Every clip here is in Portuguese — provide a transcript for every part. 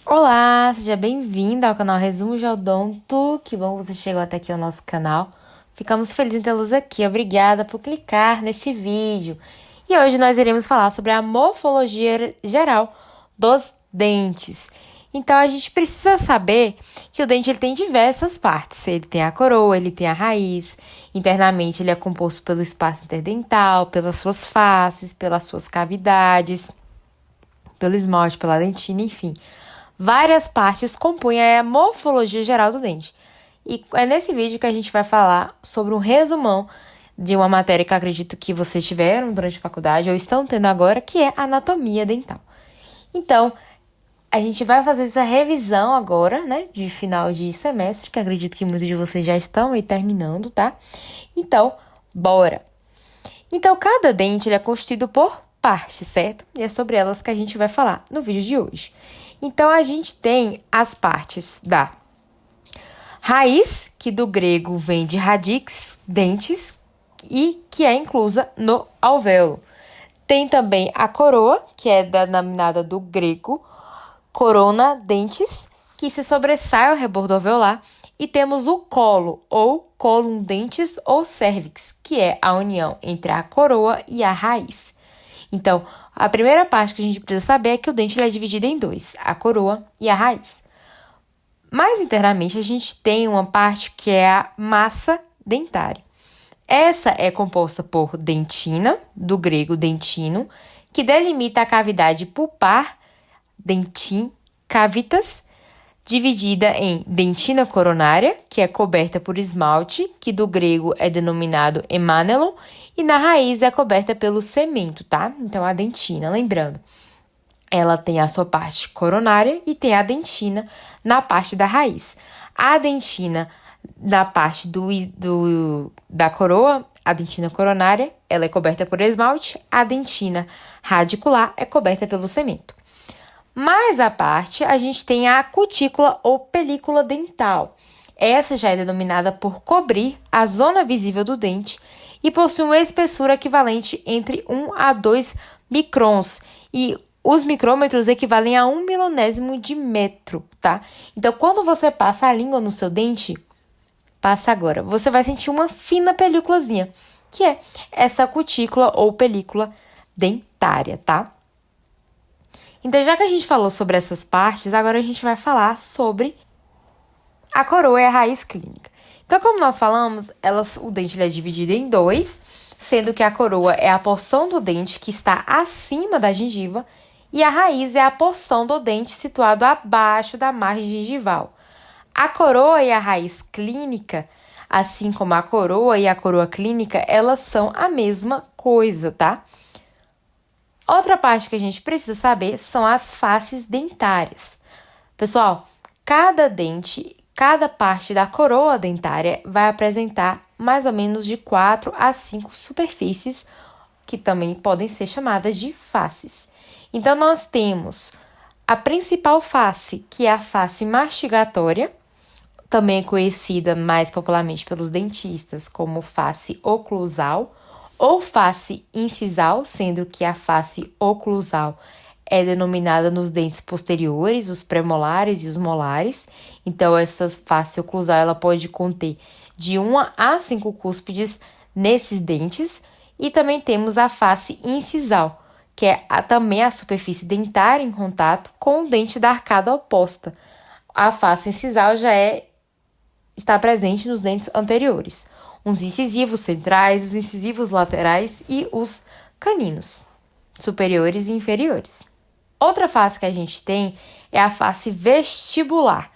Olá, seja bem-vindo ao canal Resumo de Odonto. Que bom que você chegou até aqui ao nosso canal. Ficamos felizes em tê-los aqui. Obrigada por clicar nesse vídeo. E hoje nós iremos falar sobre a morfologia geral dos dentes. Então, a gente precisa saber que o dente ele tem diversas partes. Ele tem a coroa, ele tem a raiz. Internamente, ele é composto pelo espaço interdental, pelas suas faces, pelas suas cavidades, pelo esmalte, pela dentina, enfim. Várias partes compõem a morfologia geral do dente. E é nesse vídeo que a gente vai falar sobre um resumão de uma matéria que eu acredito que vocês tiveram durante a faculdade ou estão tendo agora, que é anatomia dental. Então, a gente vai fazer essa revisão agora, né, de final de semestre, que acredito que muitos de vocês já estão aí terminando, tá? Então, bora! Então, cada dente ele é constituído por partes, certo? E é sobre elas que a gente vai falar no vídeo de hoje. Então, a gente tem as partes da raiz, que do grego vem de radix, dentes, e que é inclusa no alvéolo. Tem também a coroa, que é denominada do grego corona, dentes, que se sobressai ao rebordo alveolar. E temos o colo, ou colum dentes, ou cervix, que é a união entre a coroa e a raiz. Então, a primeira parte que a gente precisa saber é que o dente ele é dividido em dois, a coroa e a raiz. Mais internamente, a gente tem uma parte que é a massa dentária. Essa é composta por dentina, do grego dentino, que delimita a cavidade pulpar, dentin, cavitas, dividida em dentina coronária, que é coberta por esmalte, que do grego é denominado emanelon, e na raiz é coberta pelo cemento, tá? Então, a dentina, lembrando, ela tem a sua parte coronária e tem a dentina na parte da raiz. A dentina na parte da coroa, a dentina coronária, ela é coberta por esmalte, a dentina radicular é coberta pelo cemento. Mais à parte, a gente tem a cutícula ou película dental. Essa já é denominada por cobrir a zona visível do dente e possui uma espessura equivalente entre 1 a 2 microns. E os micrômetros equivalem a 1 milionésimo de metro, tá? Então, quando você passa a língua no seu dente, passa agora, você vai sentir uma fina películazinha, que é essa cutícula ou película dentária, tá? Então, já que a gente falou sobre essas partes, agora a gente vai falar sobre a coroa e a raiz clínica. Então, como nós falamos, o dente ele é dividido em dois, sendo que a coroa é a porção do dente que está acima da gengiva e a raiz é a porção do dente situado abaixo da margem gengival. A coroa e a raiz clínica, assim como a coroa e a coroa clínica, elas são a mesma coisa, tá? Outra parte que a gente precisa saber são as faces dentárias. Pessoal, cada parte da coroa dentária vai apresentar mais ou menos de 4 a 5 superfícies, que também podem ser chamadas de faces. Então, nós temos a principal face, que é a face mastigatória, também conhecida mais popularmente pelos dentistas como face oclusal, ou face incisal, sendo que a face oclusal é denominada nos dentes posteriores, os premolares e os molares. Então, essa face oclusal ela pode conter de 1 a 5 cúspides nesses dentes. E também temos a face incisal, que é também a superfície dentária em contato com o dente da arcada oposta. A face incisal está presente nos dentes anteriores. Os incisivos centrais, os incisivos laterais e os caninos, superiores e inferiores. Outra face que a gente tem é a face vestibular.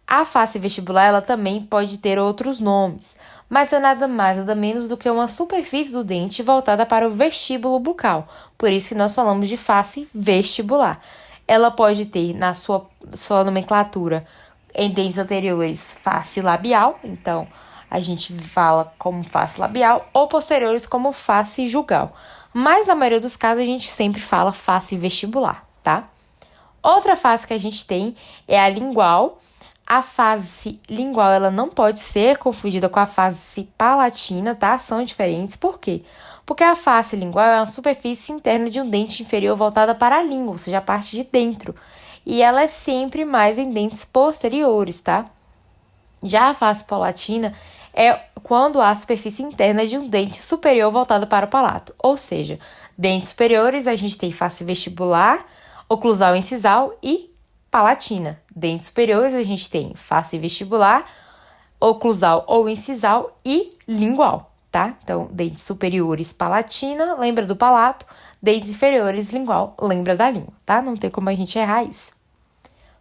A face vestibular ela também pode ter outros nomes, mas é nada mais, nada menos do que uma superfície do dente voltada para o vestíbulo bucal. Por isso que nós falamos de face vestibular. Ela pode ter na sua nomenclatura em dentes anteriores face labial, então a gente fala como face labial, ou posteriores como face jugal. Mas na maioria dos casos a gente sempre fala face vestibular, tá? Outra face que a gente tem é a lingual. A face lingual, ela não pode ser confundida com a face palatina, tá? São diferentes. Por quê? Porque a face lingual é uma superfície interna de um dente inferior voltada para a língua, ou seja, a parte de dentro. E ela é sempre mais em dentes posteriores, tá? Já a face palatina é quando há a superfície interna de um dente superior voltado para o palato. Ou seja, dentes superiores a gente tem face vestibular, oclusal incisal e palatina. Dentes superiores a gente tem face vestibular, oclusal ou incisal e lingual, tá? Então, dentes superiores, palatina, lembra do palato. Dentes inferiores, lingual, lembra da língua, tá? Não tem como a gente errar isso.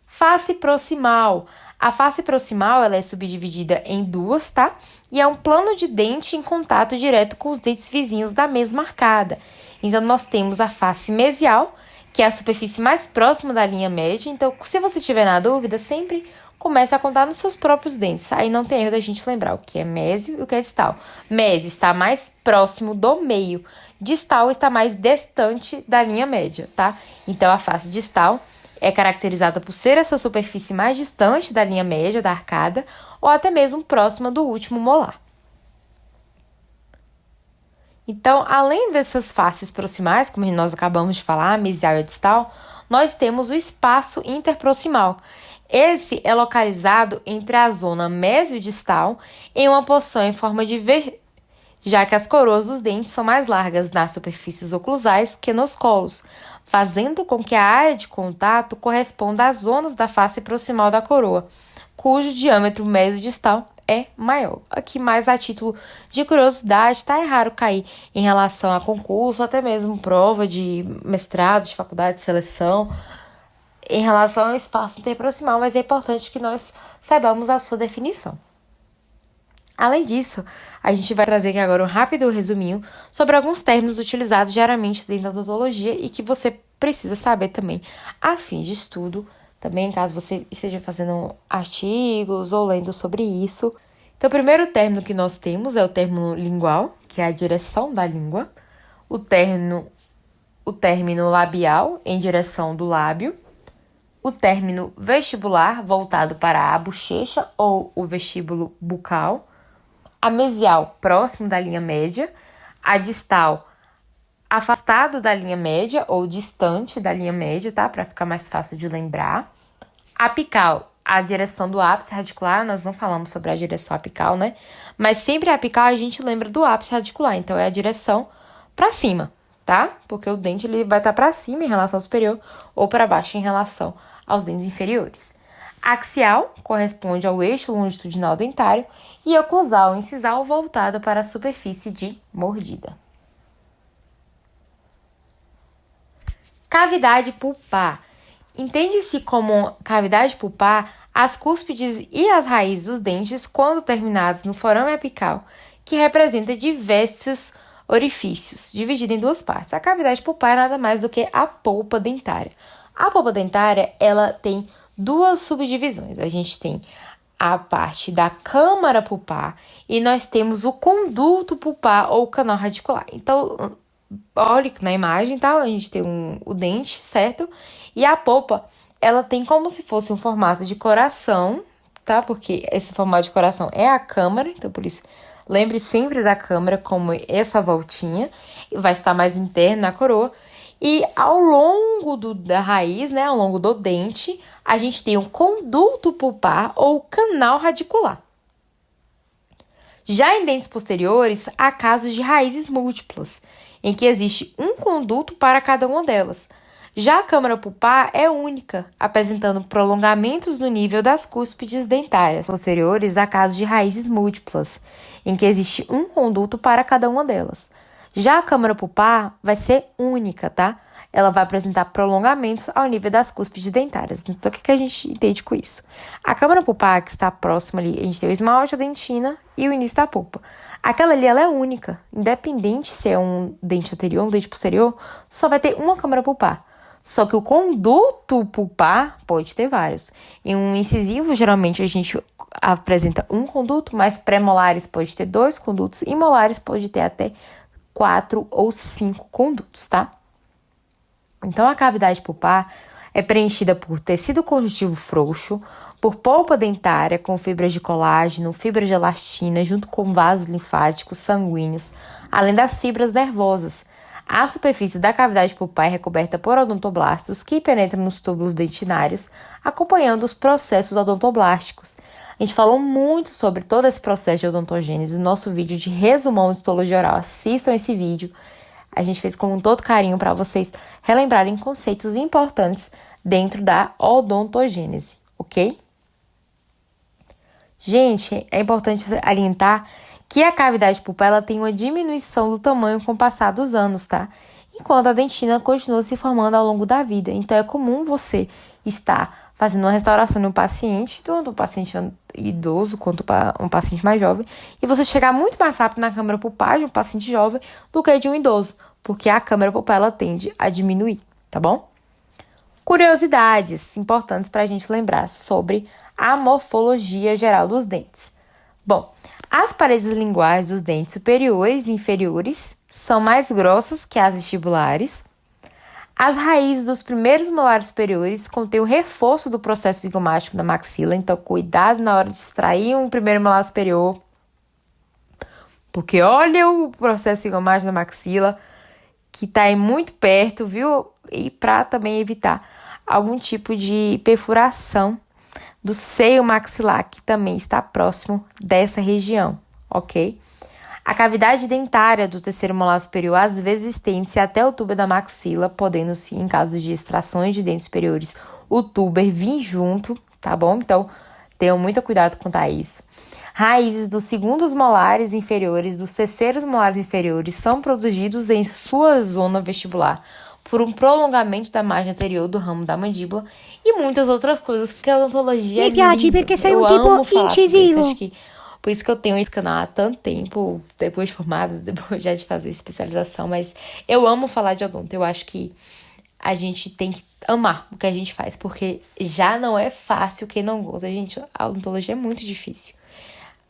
Face proximal. A face proximal, ela é subdividida em duas, tá? E é um plano de dente em contato direto com os dentes vizinhos da mesma arcada. Então, nós temos a face mesial, que é a superfície mais próxima da linha média. Então, se você tiver na dúvida, sempre comece a contar nos seus próprios dentes. Aí não tem erro da gente lembrar o que é mésio e o que é distal. Mésio está mais próximo do meio. Distal está mais distante da linha média, tá? Então, a face distal é caracterizada por ser essa superfície mais distante da linha média da arcada ou até mesmo próxima do último molar. Então, além dessas faces proximais, como nós acabamos de falar, mesial e distal, nós temos o espaço interproximal. Esse é localizado entre a zona mesiodistal em uma porção em forma de V, já que as coroas dos dentes são mais largas nas superfícies oclusais que nos colos, fazendo com que a área de contato corresponda às zonas da face proximal da coroa, cujo diâmetro mesiodistal é maior. Aqui, mais a título de curiosidade, tá? É raro cair em relação a concurso, até mesmo prova de mestrado, de faculdade de seleção, em relação ao espaço interproximal, mas é importante que nós saibamos a sua definição. Além disso, a gente vai trazer aqui agora um rápido resuminho sobre alguns termos utilizados diariamente dentro da odontologia e que você precisa saber também a fim de estudo, também caso você esteja fazendo artigos ou lendo sobre isso. Então, o primeiro término que nós temos é o término lingual, que é a direção da língua, o término labial, em direção do lábio, o término vestibular, voltado para a bochecha ou o vestíbulo bucal, a mesial, próximo da linha média, a distal, afastado da linha média ou distante da linha média, tá? Para ficar mais fácil de lembrar. A apical, a direção do ápice radicular, nós não falamos sobre a direção apical, né? Mas sempre a apical a gente lembra do ápice radicular, então é a direção para cima, tá? Porque o dente ele vai estar para cima em relação ao superior ou para baixo em relação aos dentes inferiores. Axial corresponde ao eixo longitudinal dentário e oclusal incisal voltada para a superfície de mordida. Cavidade pulpar. Entende-se como cavidade pulpar as cúspides e as raízes dos dentes quando terminados no forame apical, que representa diversos orifícios, dividido em duas partes. A cavidade pulpar é nada mais do que a polpa dentária. A polpa dentária, ela tem duas subdivisões. A gente tem a parte da câmara pulpar e nós temos o conduto pulpar ou canal radicular. Então, olha na imagem, tá? A gente tem o dente, certo? E a polpa, ela tem como se fosse um formato de coração, tá? Porque esse formato de coração é a câmara, então por isso, lembre sempre da câmara como essa voltinha. Vai estar mais interna na coroa. E ao longo da raiz, né, ao longo do dente, a gente tem um conduto pulpar ou canal radicular. Já em dentes posteriores, há casos de raízes múltiplas, em que existe um conduto para cada uma delas. Já a câmara pulpar é única, apresentando prolongamentos no nível das cúspides dentárias. Posteriores, há casos de raízes múltiplas, em que existe um conduto para cada uma delas. Já a câmara pulpar vai ser única, tá? Ela vai apresentar prolongamentos ao nível das cúspides dentárias. Então, o que a gente entende com isso? A câmara pulpar, que está próxima ali, a gente tem o esmalte, a dentina e o início da polpa. Aquela ali, ela é única. Independente se é um dente anterior ou um dente posterior, só vai ter uma câmara pulpar. Só que o conduto pulpar pode ter vários. Em um incisivo, geralmente, a gente apresenta um conduto, mas pré-molares pode ter 2 condutos e molares pode ter até 4 ou 5 condutos, tá? Então, a cavidade pulpar é preenchida por tecido conjuntivo frouxo, por polpa dentária com fibras de colágeno, fibras de elastina, junto com vasos linfáticos sanguíneos, além das fibras nervosas. A superfície da cavidade pulpar é recoberta por odontoblastos que penetram nos túbulos dentinários, acompanhando os processos odontoblásticos. A gente falou muito sobre todo esse processo de odontogênese no nosso vídeo de resumão de odontologia oral. Assistam esse vídeo. A gente fez com todo carinho para vocês relembrarem conceitos importantes dentro da odontogênese, ok? Gente, é importante salientar que a cavidade pulpar ela tem uma diminuição do tamanho com o passar dos anos, tá? Enquanto a dentina continua se formando ao longo da vida. Então, é comum você estar fazendo uma restauração em um paciente, tanto um paciente idoso quanto um paciente mais jovem, e você chegar muito mais rápido na câmara pulpar de um paciente jovem do que de um idoso, porque a câmara pulpar ela tende a diminuir, tá bom? Curiosidades importantes para a gente lembrar sobre a morfologia geral dos dentes. Bom, as paredes linguais dos dentes superiores e inferiores são mais grossas que as vestibulares. As raízes dos primeiros molares superiores contêm o reforço do processo zigomático da maxila, então cuidado na hora de extrair um primeiro molar superior, porque olha o processo zigomático da maxila, que está aí muito perto, viu? E para também evitar algum tipo de perfuração do seio maxilar, que também está próximo dessa região, ok? A cavidade dentária do terceiro molar superior às vezes estende-se até o túber da maxila, podendo-se, em caso de extrações de dentes superiores, o túber vir junto, tá bom? Então, tenham muito cuidado quanto a isso. Raízes dos segundos molares inferiores, dos terceiros molares inferiores, são produzidos em sua zona vestibular por um prolongamento da margem anterior do ramo da mandíbula e muitas outras coisas, porque a odontologia é linda. Porque sai Eu um amo tipo falar sobre isso, incisivo. acho que por isso que eu tenho esse canal há tanto tempo, depois de formada, depois já de fazer especialização, mas eu amo falar de odonto. Eu acho que a gente tem que amar o que a gente faz, porque já não é fácil quem não gosta. Gente, a odontologia é muito difícil.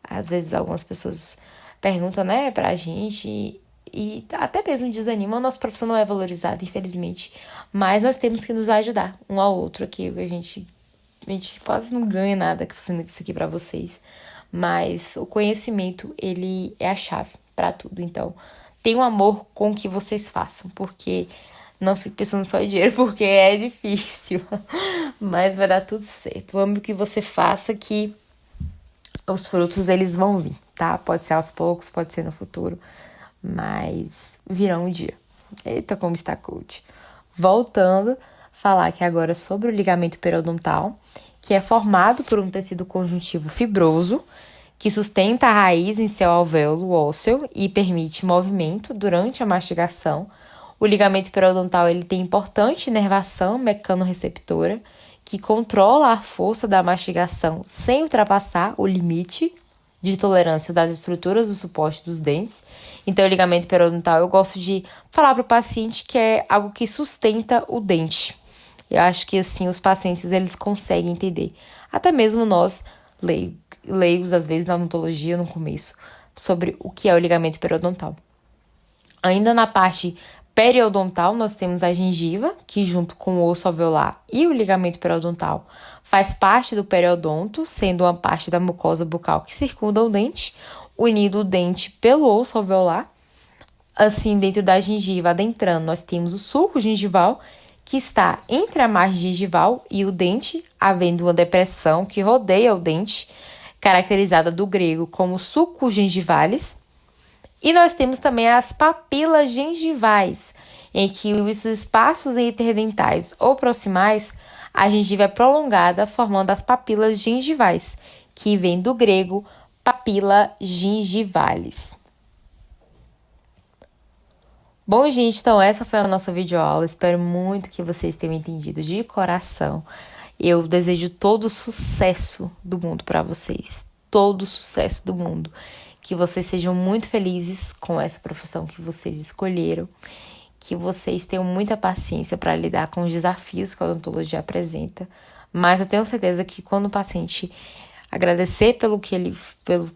Às vezes algumas pessoas perguntam, né, pra gente e até mesmo desanimam. A nossa profissão não é valorizada, infelizmente. Mas nós temos que nos ajudar um ao outro aqui. A gente quase não ganha nada fazendo isso aqui pra vocês. Mas o conhecimento, ele é a chave pra tudo. Então, tenham amor com o que vocês façam, porque não fique pensando só em dinheiro, porque é difícil. Mas vai dar tudo certo. Ame o que você faça, que os frutos, eles vão vir, tá? Pode ser aos poucos, pode ser no futuro, mas virão um dia. Eita, como está coach. Voltando, falar aqui agora sobre o ligamento periodontal, que é formado por um tecido conjuntivo fibroso, que sustenta a raiz em seu alvéolo ósseo e permite movimento durante a mastigação. O ligamento periodontal ele tem importante inervação mecanorreceptora, que controla a força da mastigação sem ultrapassar o limite de tolerância das estruturas do suporte dos dentes. Então, o ligamento periodontal, eu gosto de falar para o paciente que é algo que sustenta o dente. Eu acho que, assim, os pacientes, eles conseguem entender. Até mesmo nós, leigos, às vezes, na odontologia, no começo, sobre o que é o ligamento periodontal. Ainda na parte periodontal, nós temos a gengiva, que junto com o osso alveolar e o ligamento periodontal faz parte do periodonto, sendo uma parte da mucosa bucal que circunda o dente, unindo o dente pelo osso alveolar. Assim, dentro da gengiva, adentrando, nós temos o sulco gengival, que está entre a margem gengival e o dente, havendo uma depressão que rodeia o dente, caracterizada do grego como sulcus gengivalis. E nós temos também as papilas gengivais, em que os espaços interdentais ou proximais, a gengiva é prolongada, formando as papilas gengivais, que vem do grego papila gengivalis. Bom, gente, então essa foi a nossa videoaula. Espero muito que vocês tenham entendido de coração. Eu desejo todo o sucesso do mundo para vocês. Todo o sucesso do mundo. Que vocês sejam muito felizes com essa profissão que vocês escolheram. Que vocês tenham muita paciência para lidar com os desafios que a odontologia apresenta. Mas eu tenho certeza que quando o paciente agradecer pelo que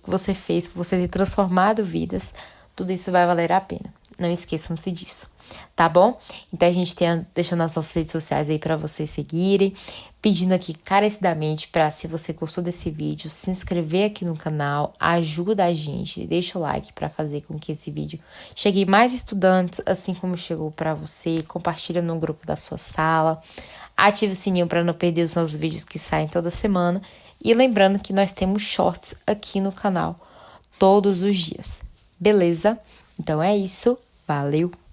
você fez, por você ter transformado vidas, tudo isso vai valer a pena. Não esqueçam-se disso. tá bom? Então a gente tem deixando as nossas redes sociais aí pra vocês seguirem, pedindo aqui encarecidamente pra, se você gostou desse vídeo, se inscrever aqui no canal, ajuda a gente, deixa o like pra fazer com que esse vídeo chegue mais estudantes, assim como chegou pra você, compartilha no grupo da sua sala, ative o sininho pra não perder os nossos vídeos que saem toda semana, e lembrando que nós temos shorts aqui no canal todos os dias, beleza? Então é isso, valeu!